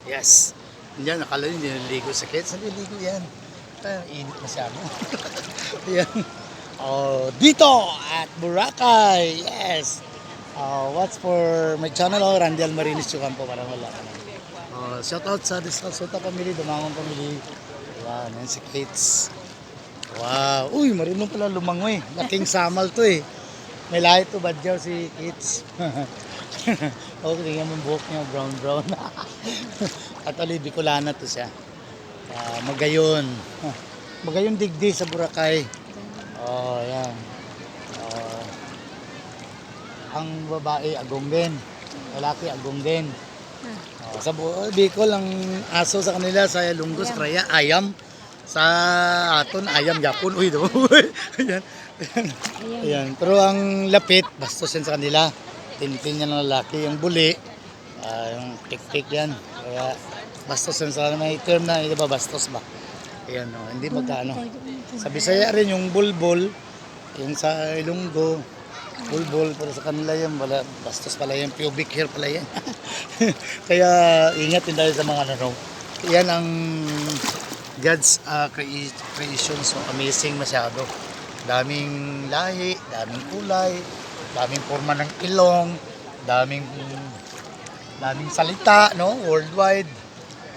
Yes. Yan, akala nyo hindi naliligo sa kids. Naliligo yan. Init masyado. Yan. Oh, dito at Boracay. Yes. What's for my channel? Randial Marinis Chukampo. Parang wala ka na. Shout out sa Discalsota family, Dumangon family. Yan, yan si Kids. Wow. Uy, marunong pala lumangoy. Laking samal to eh. May lahi to badyaw si Kids. Tingnan mo yung buhok niya, brown. Actually, Bicolana to siya. Magayon. Magayon digdi sa Boracay. Oh, yan. Ang babae, agong din. Lalaki, agong din. Sa Bicol, ang aso sa kanila, sa Ilonggo, sa Kraya, ayam. Sa aton, ayam, Japon. Uy, do. Ayan. Ayan. Pero ang lapit, bastos yan sa kanila. Tintin yan ng lalaki. Yung buli, yung tik-tik yan. Kaya, bastos yan sa kanila. May term na, hindi ba, bastos ba? Ayan, hindi magkano. Sa Bisaya rin, yung bulbul, yung sa Ilonggo, bulbul, pero sa kanila yan, wala, bastos pala yan, pubic hair pala yan. Kaya, ingat din tayo sa mga ano. Yan ang God's creation, so amazing masyado. Daming lahi, daming kulay, daming forma ng ilong, daming salita, no? Worldwide.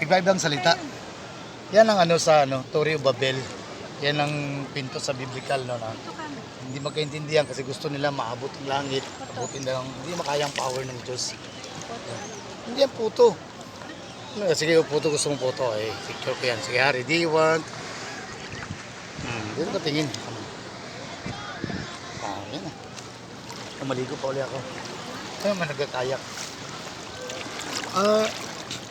Iba-ibang salita. Yan ang ano sa Torre of Babel. Yan ang pinto sa biblical, no? Hindi magkaintindihan kasi gusto nila maabot ang langit, abutin lang, hindi makayang power ng Diyos. Hindi yan puto. Sige, puto, gusto mong puto, picture ko yan. Sige, Harry, do you want? Dito ka tingin. Yan na. Maligo pa ulit ako. Kaya man nagkakayak.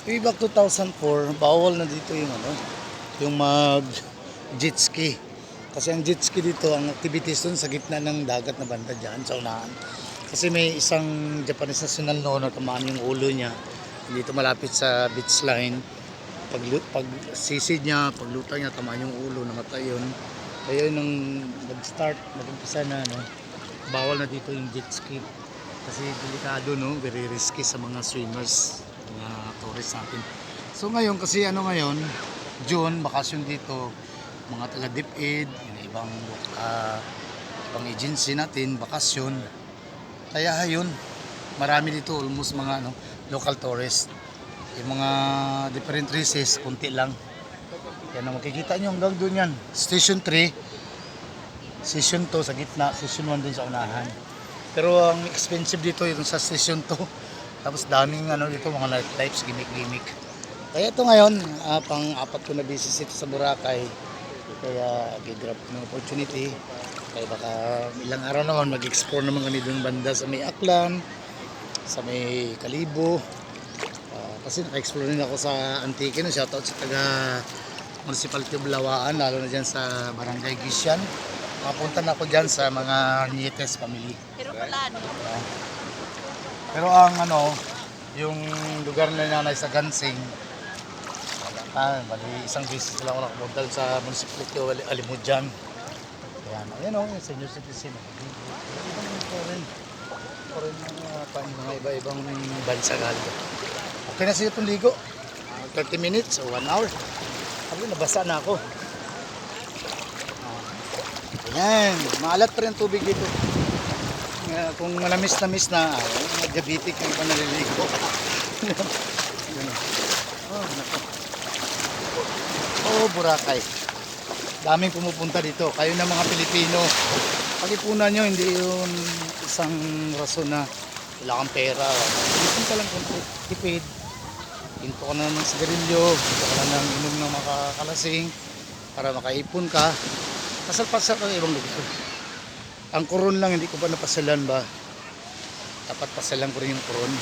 Way back 2004, bawal na dito yung mag jet ski. Kasi ang jet ski dito, ang activities dun sa gitna ng dagat na banda dyan, sa unahan. Kasi may isang Japanese national noon na tamaan yung ulo niya. Dito malapit sa beach line. Pag sisid niya, pagluta niya, tamaan yung ulo, namatay yun. Kaya yun nung nag-start, nag-umpisa na, bawal na dito yung jet ski. Kasi delikado, very risky sa mga swimmers, mga tourists natin. So ngayon, kasi ngayon, June, bakasyon dito, mga taga DepEd, ibang agency natin, bakasyon. Kaya yun, marami dito, almost mga local tourists. Yung mga different races, kunti lang. Yan ang makikita nyo hanggang doon yan. Station 3, Station 2 sa gitna, Station 1 din sa unahan. Pero ang expensive dito yung sa Station 2. Tapos daming dito, mga nightlife, gimmick. Kaya ito ngayon, pang-apat ko na business ito sa Boracay. Kaya gigrab ng opportunity. Kaya baka ilang araw naman mag-explore naman kami doon banda sa may Aklan, sa may Kalibo. Kasi naka-explore rin ako sa Antique. Shoutout sa taga Municipality of Lawaan, lalo na dyan sa Barangay Gisyan. Makapunta na ako dyan sa mga Nietes family. Pero pala, Pero ang yung lugar na nanay sa Gansing, bali isang beses lang ako nakapunta sa Municipality of Alimudjan. Ayan yung senior citizen. Mga iba-ibang bansa galing. Okay na siya itong ligo. 30 minutes o 1 hour. Sabi, nabasa na ako. Ayan, maalat pa rin tubig dito. Kung malamis-lamis na, diabetic yung pa naliligo. Boracay. Daming pumupunta dito. Kayo na mga Pilipino, pag-ipunan nyo, hindi yun isang rason na wala kang pera. Ipon ka lang kung tipid. Hinto ka na ng sigarilyo, hinto ka na ng inom ng makakalasing para makaipon ka. Pasal-pasal ka ng ibang lugar. Ang Coron lang, hindi ko pa napasalan ba? Dapat pasalan ko rin yung Coron.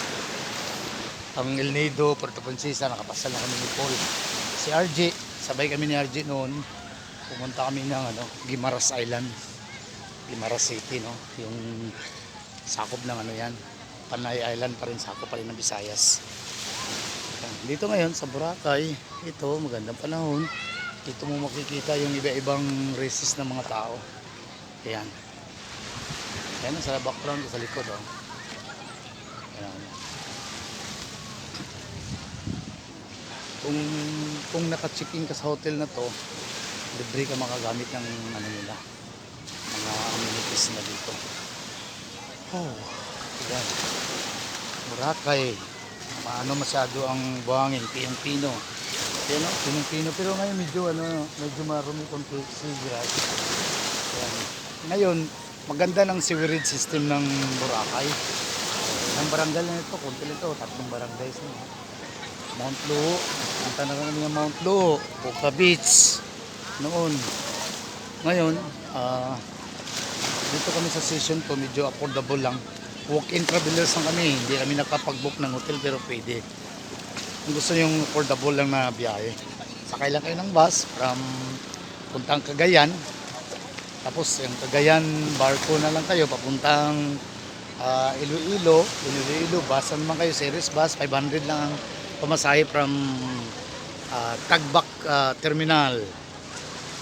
Ang El Nido, Puerto Princesa, nakapasal na kami ni Paul. Si RJ, sabay kami ni RJ noon. Pumunta kami ng Guimaras Island. Guimaras City, yung sakop ng yan. Panay Island pa rin, sakop pa rin ng Visayas. Dito ngayon sa Boracay, ito magandang panahon. Dito mo makikita yung iba-ibang races ng mga tao. Ayan. Ayan sa background sa likod. Ayan. kung naka-check-in ka sa hotel na to, libre ka makagamit ng ano nila, mga amenities na dito. Oh, yan. Boracay. Maano masyado ang buhangin, piyong-pino. Yan o, piyong-pino. Pero ngayon medyo marumi konti seagrass. Yan. Ngayon, maganda ng sewerage system ng Boracay. Ang barangay na ito, konti lang ito, 3 barangays na. Mount Luho, punta na kami ng Mount Luho, Boca Beach, noon. Ngayon, dito kami sa session to, medyo affordable lang. Walk-in travelers lang kami, hindi kami nakapag-book ng hotel pero pwede. Kung gusto yung affordable lang na biyahe, sakay lang kayo ng bus from puntang Cagayan. Tapos yung Cagayan, barko na lang kayo, papuntang Iloilo, bus naman kayo, series bus, 500 lang ang pamasahe from Tagbak Terminal.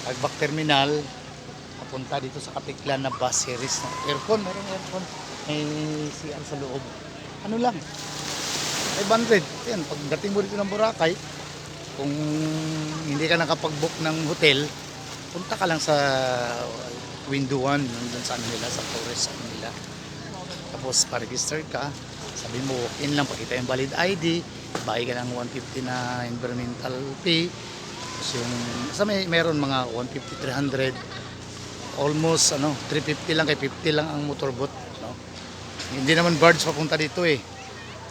Tagbak Terminal, papunta dito sa Katiklan na bus series. Aircon, mayroong aircon. May CR sa loob. Ano lang, 500. Yan, pagdating mo dito ng Boracay, kung hindi ka nakapag-book ng hotel, punta ka lang sa window 1, nandun sa nila, sa tourist nila. Tapos pa-register ka, sabi mo walk-in lang, pakita yung valid ID, bayad ka ng 150 na environmental fee. Tapos yung, mayroon mga 150, 300, almost 350 lang, kay 50 lang ang motorboat. No? Hindi naman barge papunta dito eh.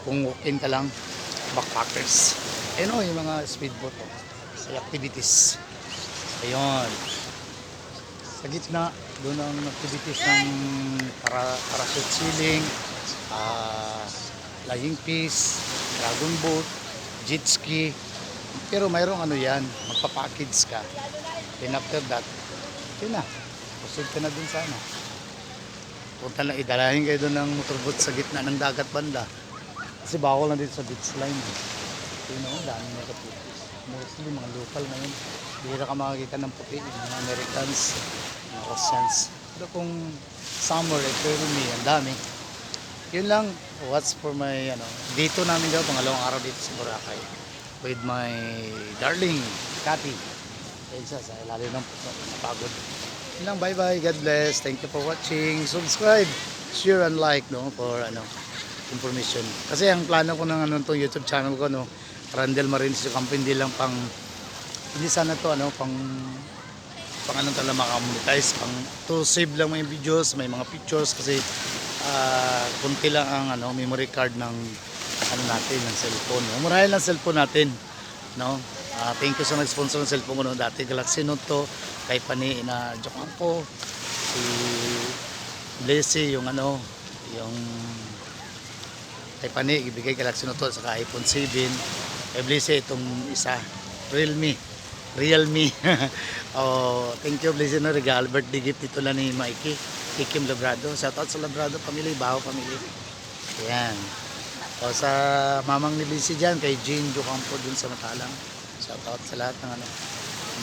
Kung walk-in ka lang, backpackers. Ayun yung mga speedboat sa activities. Ayun. Sa gitna, doon ang activities ng parachute sailing, flying fish, dragon boat, jet ski. Pero mayroong yan, magpa-package ka. Then after that, yun na. Proceed ka na dun sana. Punta lang, idalahin kayo doon ng motorboat sa gitna ng dagat banda. Kasi bawal na dito sa beach line. Yun o, dami mga kaputis. Mostly mga local ngayon. Bihira ka makakita ng puti, yung mga Americans, mga Russians. Pero kung summer, pero ang dami. Yun lang, what's for my, dito namin daw, pangalawang araw dito sa Boracay. With my darling, Cathy. Elsa, sa ilalim ng napagod. Yun lang, bye-bye, God bless. Thank you for watching. Subscribe, share, and like, for, information. Kasi ang plano ko ng tong YouTube channel ko, Randel Marines yung kampo, hindi lang hindi sana to, pang talaga makamonetize, to save lang mga videos, may mga pictures, kasi kunti lang ang memory card ng natin, ng cellphone. Murahin lang cellphone natin, no? Thank you sa nag-sponsor ng cellphone ko dati, Galaxy Note to, kay Pani na Jokampo, si Blessy, yung kay Pani, ibigay Galaxy Note to, saka iPhone 7, kay Blessy itong isa, Realme. Oh, thank you, Blessy, regalo, birthday gift dito lang ni Mikey, Ikim Labrado. Shoutout sa Labrado family, Baho family. Ayan. O sa mamang ni Blessy dyan, kay Jean Jokampo dun sa Matalang. Shoutout sa lahat ng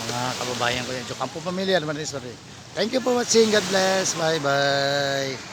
mga kababayan ko yan. Jokampo family, sorry. Thank you for watching. God bless. Bye bye.